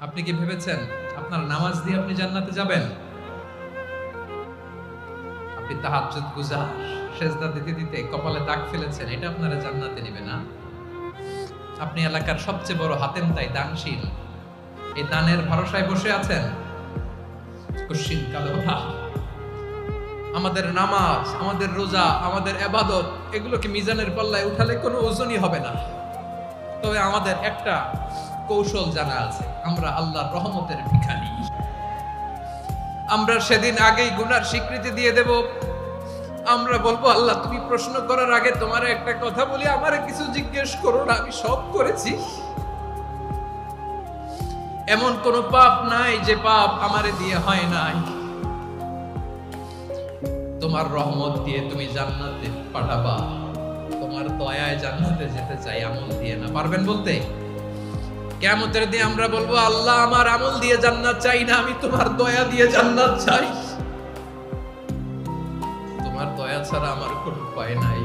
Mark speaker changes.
Speaker 1: আপনি কি ভেবেছেন আপনার নামাজ দিয়ে আপনি জান্নাতে যাবেন? আপনি তাহাজ্জুদ গুজার, সেজদা দিতে দিতে কপালে দাগ ফেলেছেন, এটা আপনারা জান্নাতে নেবে না। আপনি এলাকার সবচেয়ে বড় হাতেম তাই দানশীল, এই দানের ভরসায় বসে আছেন। কুশ্চিন কালো না। আমাদের নামাজ, আমাদের রোজা, আমাদের ইবাদত, এগুলোকে মিজানের পাল্লায় উঠালে কোনো ওজনই হবে না। তবে আমাদের একটা কৌশল জানা আছে, আমরা আল্লাহর রহমতের ভিখারি। আমরা সেদিন আগেই গুনার স্বীকৃতি দিয়ে দেব। আমরা বলবো, আল্লাহ তুমি প্রশ্ন করার আগে তোমার একটা কথা বলি, আমারে কিছু জিজ্ঞেস করো না, আমি সব করেছি। এমন কোন পাপ নাই যে পাপ আমারে দিয়ে হয় নাই। তোমার রহমত দিয়ে তুমি জান্নাতে পাঠাবা, তোমার দয়ায় জান্নাতে যেতে চাই, আমল দিয়ে না। পারবেন বলতে? কিয়ামতের দিন আমরা বলবো, আল্লাহ আমার আমল দিয়ে জান্নাত চাই না, আমি তোমার দয়া দিয়ে জান্নাত চাই। তোমার দয়া ছাড়া আমার কোনো উপায় নাই।